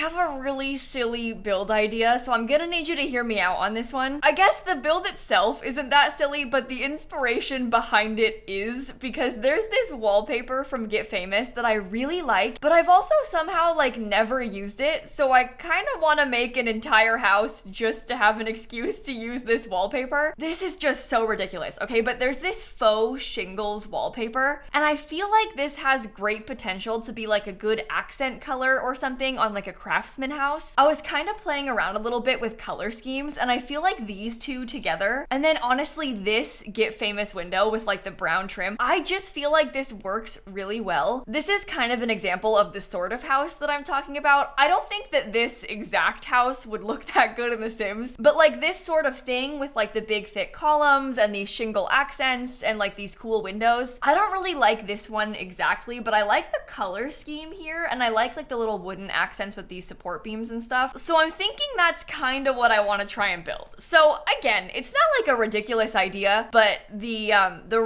have a really silly build idea, so I'm gonna need you to hear me out on this one. I guess the build itself isn't that silly, but the inspiration behind it is, because there's this wallpaper from Get Famous that I really like, but I've also somehow like never used it, so I kind of want to make an entire house just to have an excuse to use this wallpaper. This is just so ridiculous, okay? But there's this faux shingles wallpaper, and I feel like this has great potential to be like a good accent color or something on like a craftsman house. I was kind of playing around a little bit with color schemes, and I feel like these two together, and then honestly this Get Famous window with like the brown trim, I just feel like this works really well. This is kind of an example of the sort of house that I'm talking about. I don't think that this exact house would look that good in The Sims, but like this sort of thing with like the big thick columns and these shingle accents and like these cool windows. I don't really like this one exactly, but I like the color scheme here, and I like the little wooden accents with these support beams and stuff. So I'm thinking that's kind of what I want to try and build. So again, it's not like a ridiculous idea, but the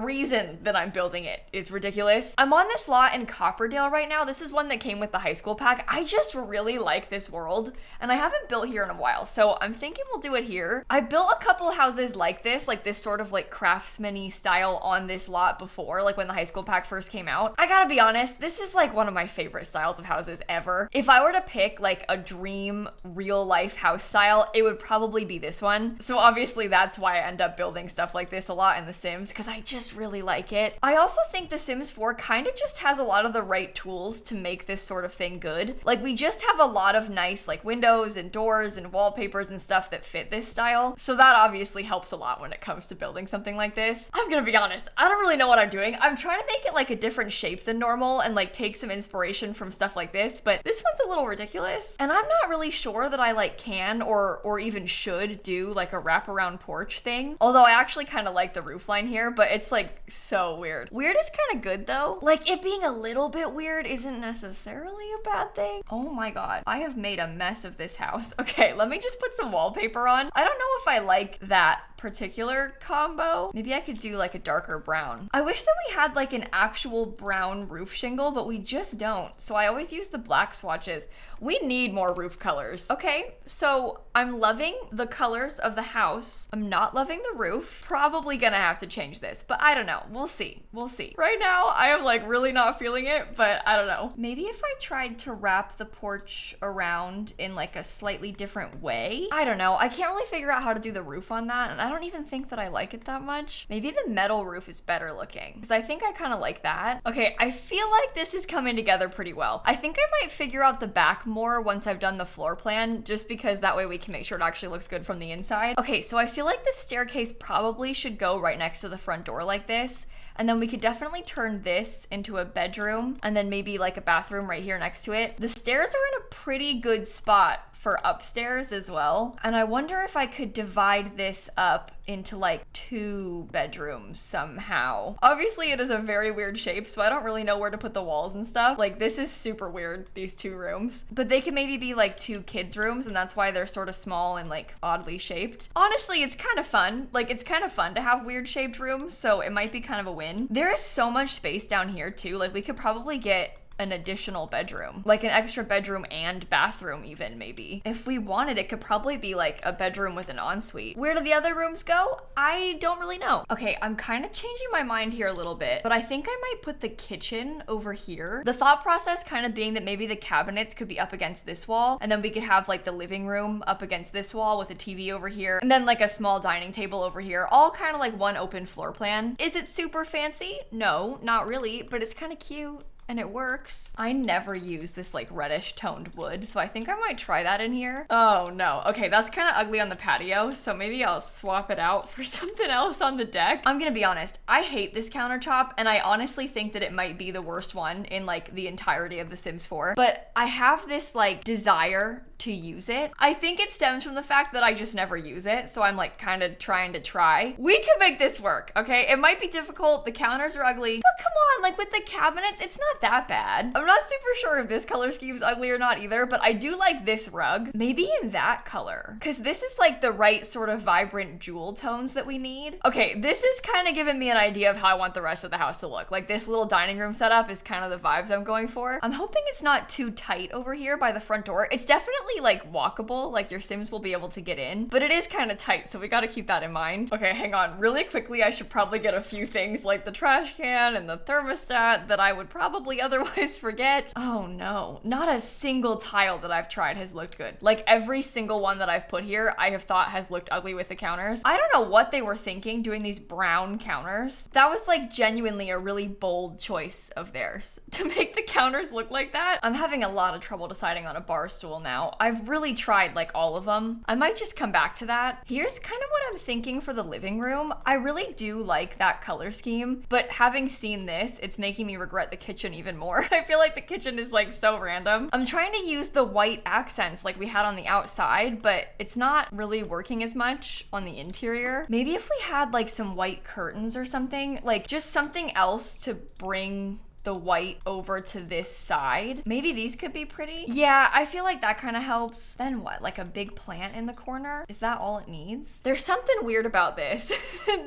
reason that I'm building it is ridiculous. I'm on this lot in Copperdale right now. This is one that came with the high school pack. I just really like this world, and I haven't built here in a while, so I'm thinking we'll do it here. I built a couple houses like this sort of like craftsman-y style on this lot before, like when the high school pack first came out. I gotta be honest, this is like one of my favorite styles of houses ever. If I were to pick like a dream real life house style, it would probably be this one. So obviously that's why I end up building stuff like this a lot in The Sims, because I just really like it. I also think The Sims 4 kind of just has a lot of the right tools to make this sort of thing good. Like we just have a lot of nice like windows and doors and wallpapers and stuff that fit this style. So that obviously helps a lot when it comes to building something like this. I'm gonna be honest, I don't really know what I'm doing. I'm trying to make it like a different shape than normal and like take some inspiration from stuff like this, but this one's a little ridiculous. And I'm not really sure that I like can or even should do like a wraparound porch thing. Although I actually kind of like the roof line here, but it's like so weird. Weird is kind of good though. Like it being a little bit weird isn't necessarily a bad thing. Oh my god, I have made a mess of this house. Okay, let me just put some wallpaper on. I don't know if I like that particular combo. Maybe I could do like a darker brown. I wish that we had like an actual brown roof shingle, but we just don't. So I always use the black swatches. We need more roof colors. Okay, so I'm loving the colors of the house. I'm not loving the roof. Probably gonna have to change this, but I don't know. We'll see. We'll see. Right now, I am like really not feeling it, but I don't know. Maybe if I tried to wrap the porch around in like a slightly different way. I don't know. I can't really figure out how to do the roof on that, and I don't even think that I like it that much. Maybe the metal roof is better looking, because I think I kind of like that. Okay, I feel like this is coming together pretty well. I think I might figure out the back more once I've done the floor plan, just because that way we can make sure it actually looks good from the inside. Okay, so I feel like the staircase probably should go right next to the front door like this. And then we could definitely turn this into a bedroom and then maybe like a bathroom right here next to it. The stairs are in a pretty good spot for upstairs as well. And I wonder if I could divide this up into like 2 bedrooms somehow. Obviously it is a very weird shape, so I don't really know where to put the walls and stuff. Like this is super weird, these 2 rooms. But they could maybe be like 2 kids' rooms, and that's why they're sort of small and like oddly shaped. Honestly, it's kind of fun. Like it's kind of fun to have weird shaped rooms, so it might be kind of a win. There is so much space down here too. Like we could probably get an additional bedroom, like an extra bedroom and bathroom even, maybe. If we wanted, it could probably be like a bedroom with an ensuite. Where do the other rooms go? I don't really know. Okay, I'm kind of changing my mind here a little bit, but I think I might put the kitchen over here. The thought process kind of being that maybe the cabinets could be up against this wall, and then we could have like the living room up against this wall with a TV over here, and then like a small dining table over here, all kind of like one open floor plan. Is it super fancy? No, not really, but it's kind of cute. And it works. I never use this like reddish toned wood, so I think I might try that in here. Oh no, okay, that's kind of ugly on the patio, so maybe I'll swap it out for something else on the deck. I'm gonna be honest, I hate this countertop, and I honestly think that it might be the worst one in like the entirety of The Sims 4. But I have this like desire to use it. I think it stems from the fact that I just never use it, so I'm like kind of trying to try. We can make this work, okay? It might be difficult, the counters are ugly, but come on, like with the cabinets, it's not that bad. I'm not super sure if this color scheme is ugly or not either, but I do like this rug. Maybe in that color, because this is like the right sort of vibrant jewel tones that we need. Okay, this is kind of giving me an idea of how I want the rest of the house to look. Like this little dining room setup is kind of the vibes I'm going for. I'm hoping it's not too tight over here by the front door. It's definitely like walkable, like your Sims will be able to get in, but it is kind of tight, so we got to keep that in mind. Okay, hang on. Really quickly, I should probably get a few things like the trash can and the thermostat that I would probably otherwise forget. Oh no, not a single tile that I've tried has looked good. Like every single one that I've put here, I have thought has looked ugly with the counters. I don't know what they were thinking doing these brown counters. That was like genuinely a really bold choice of theirs to make the counters look like that. I'm having a lot of trouble deciding on a bar stool now. I've really tried like all of them. I might just come back to that. Here's kind of what I'm thinking for the living room. I really do like that color scheme, but having seen this, it's making me regret the kitchen even more. I feel like the kitchen is like so random. I'm trying to use the white accents like we had on the outside, but it's not really working as much on the interior. Maybe if we had like some white curtains or something, like just something else to bring the white over to this side. Maybe these could be pretty. Yeah, I feel like that kind of helps. Then what, like a big plant in the corner? Is that all it needs? There's something weird about this.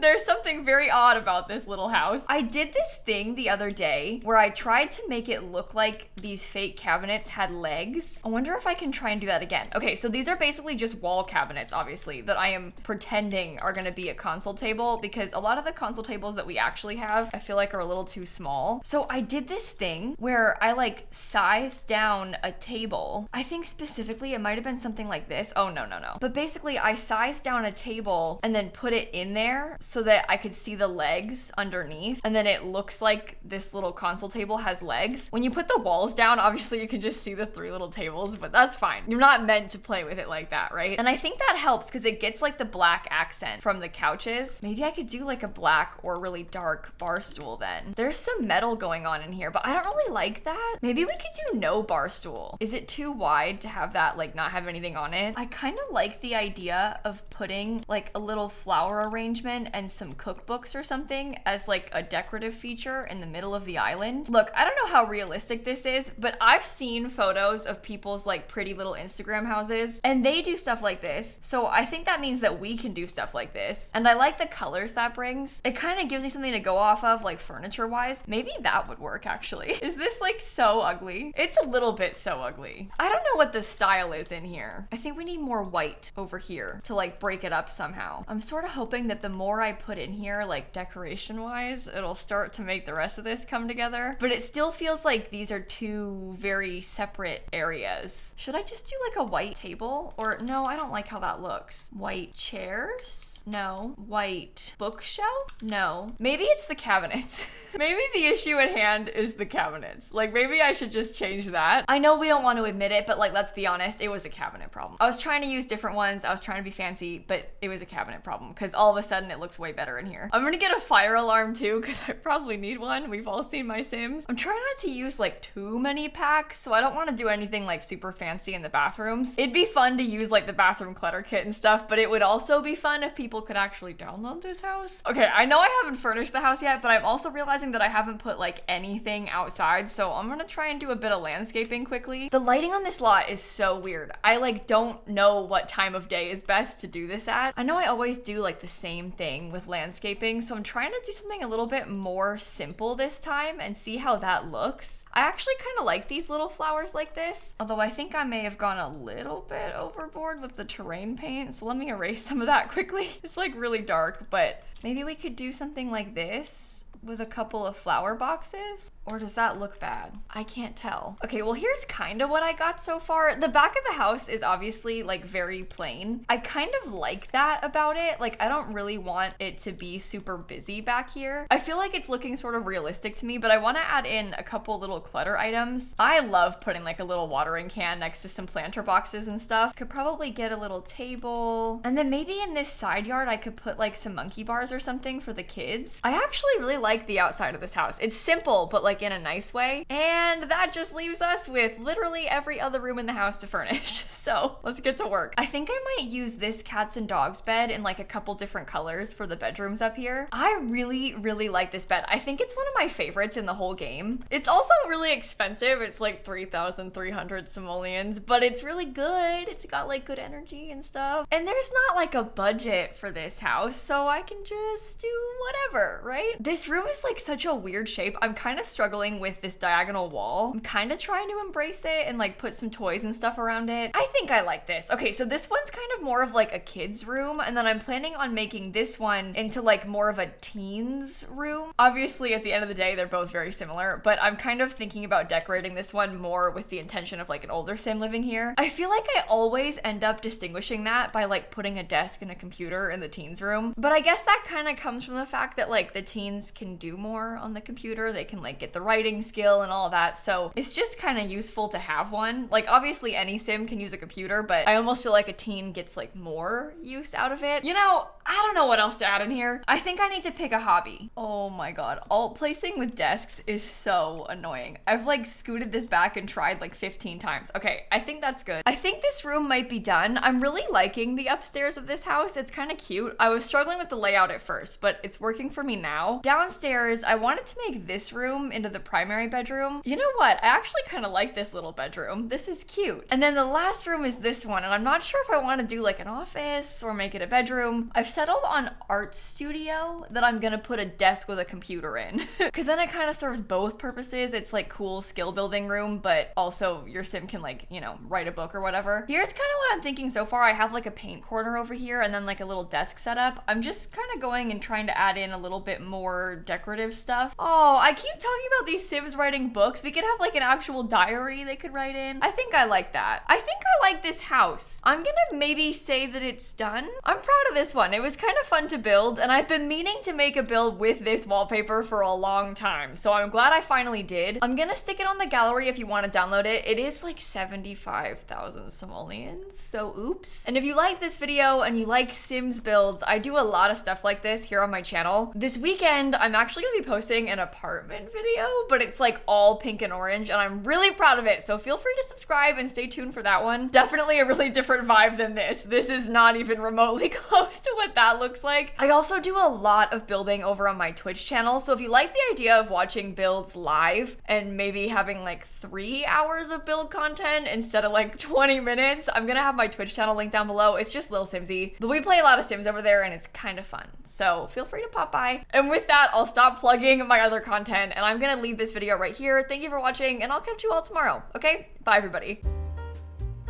There's something very odd about this little house. I did this thing the other day where I tried to make it look like these fake cabinets had legs. I wonder if I can try and do that again. Okay, so these are basically just wall cabinets, obviously, that I am pretending are gonna be a console table, because a lot of the console tables that we actually have, I feel like are a little too small. So I did this thing where I like sized down a table. I think specifically it might have been something like this. Oh, no. But basically I sized down a table and then put it in there so that I could see the legs underneath. And then it looks like this little console table has legs. When you put the walls down, obviously you can just see the three little tables, but that's fine. You're not meant to play with it like that, right? And I think that helps because it gets like the black accent from the couches. Maybe I could do like a black or really dark bar stool then. There's some metal going on in here, but I don't really like that. Maybe we could do no bar stool. Is it too wide to have that like not have anything on it? I kind of like the idea of putting like a little flower arrangement and some cookbooks or something as like a decorative feature in the middle of the island. Look, I don't know how realistic this is, but I've seen photos of people's like pretty little Instagram houses and they do stuff like this. So I think that means that we can do stuff like this. And I like the colors that brings. It kind of gives me something to go off of like furniture wise. Maybe that would work actually. Is this like so ugly? It's a little bit so ugly. I don't know what the style is in here. I think we need more white over here to like break it up somehow. I'm sort of hoping that the more I put in here, like decoration wise, it'll start to make the rest of this come together. But it still feels like these are two very separate areas. Should I just do like a white table? Or no, I don't like how that looks. White chairs? No. White bookshelf? No. Maybe it's the cabinets. Maybe the issue at hand is the cabinets. Like maybe I should just change that. I know we don't want to admit it, but like let's be honest, it was a cabinet problem. I was trying to use different ones. I was trying to be fancy, but it was a cabinet problem because all of a sudden it looks way better in here. I'm gonna get a fire alarm too because I probably need one. We've all seen my Sims. I'm trying not to use like too many packs, so I don't want to do anything like super fancy in the bathrooms. It'd be fun to use like the bathroom clutter kit and stuff, but it would also be fun if people could actually download this house. Okay, I know I haven't furnished the house yet, but I'm also realizing that I haven't put like anything outside, so I'm gonna try and do a bit of landscaping quickly. The lighting on this lot is so weird. I like don't know what time of day is best to do this at. I know I always do like the same thing with landscaping, so I'm trying to do something a little bit more simple this time and see how that looks. I actually kind of like these little flowers like this, although I think I may have gone a little bit overboard with the terrain paint, so let me erase some of that quickly. It's like really dark, but maybe we could do something like this with a couple of flower boxes. Or does that look bad? I can't tell. Okay, well here's kind of what I got so far. The back of the house is obviously like very plain. I kind of like that about it. Like I don't really want it to be super busy back here. I feel like it's looking sort of realistic to me, but I want to add in a couple little clutter items. I love putting like a little watering can next to some planter boxes and stuff. Could probably get a little table. And then maybe in this side yard, I could put like some monkey bars or something for the kids. I actually really like the outside of this house. It's simple, but like like in a nice way. And that just leaves us with literally every other room in the house to furnish. So let's get to work. I think I might use this cats and dogs bed in like a couple different colors for the bedrooms up here. I really, really like this bed. I think it's one of my favorites in the whole game. It's also really expensive. It's like 3,300 simoleons, but it's really good. It's got like good energy and stuff. And there's not like a budget for this house, so I can just do whatever, right? This room is like such a weird shape. I'm kind of struggling with this diagonal wall. I'm kind of trying to embrace it and like put some toys and stuff around it. I think I like this. Okay, so this one's kind of more of like a kid's room, and then I'm planning on making this one into like more of a teen's room. Obviously, at the end of the day, they're both very similar, but I'm kind of thinking about decorating this one more with the intention of like an older sim living here. I feel like I always end up distinguishing that by like putting a desk and a computer in the teens room, but I guess that kind of comes from the fact that like the teens can do more on the computer. They can like get the writing skill and all of that, so it's just kind of useful to have one. Like obviously any sim can use a computer, but I almost feel like a teen gets like more use out of it. You know, I don't know what else to add in here. I think I need to pick a hobby. Oh my god, alt placing with desks is so annoying. I've like scooted this back and tried like 15 times. Okay, I think that's good. I think this room might be done. I'm really liking the upstairs of this house. It's kind of cute. I was struggling with the layout at first, but it's working for me now. Downstairs, I wanted to make this room into the primary bedroom. You know what? I actually kind of like this little bedroom. This is cute. And then the last room is this one, and I'm not sure if I want to do like an office or make it a bedroom. I've settled on art studio that I'm gonna put a desk with a computer in, because then it kind of serves both purposes. It's like cool skill building room, but also your sim can like, you know, write a book or whatever. Here's kind of what I'm thinking so far. I have like a paint corner over here and then like a little desk setup. I'm just kind of going and trying to add in a little bit more decorative stuff. Oh, I keep talking about these sims writing books. We could have like an actual diary they could write in. I think I like that. I think I like this house. I'm gonna maybe say that it's done. I'm proud of this one. It was kind of fun to build, and I've been meaning to make a build with this wallpaper for a long time, so I'm glad I finally did. I'm gonna stick it on the gallery if you want to download it. It is like 75,000 simoleons, so oops. And if you liked this video and you like Sims builds, I do a lot of stuff like this here on my channel. This weekend, I'm actually gonna be posting an apartment video, but it's like all pink and orange, and I'm really proud of it, so feel free to subscribe and stay tuned for that one. Definitely a really different vibe than this. This is not even remotely close to what that looks like. I also do a lot of building over on my Twitch channel, so if you like the idea of watching builds live and maybe having like 3 hours of build content instead of like 20 minutes, I'm gonna have my Twitch channel linked down below. It's just lilsimsie, but we play a lot of Sims over there and it's kind of fun, so feel free to pop by. And with that, I'll stop plugging my other content and I'm gonna leave this video right here. Thank you for watching, and I'll catch you all tomorrow, okay? Bye, everybody.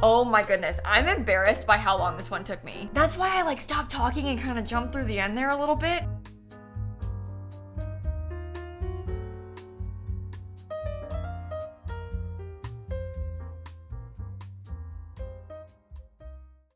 Oh my goodness, I'm embarrassed by how long this one took me. That's why I like stopped talking and kind of jumped through the end there a little bit.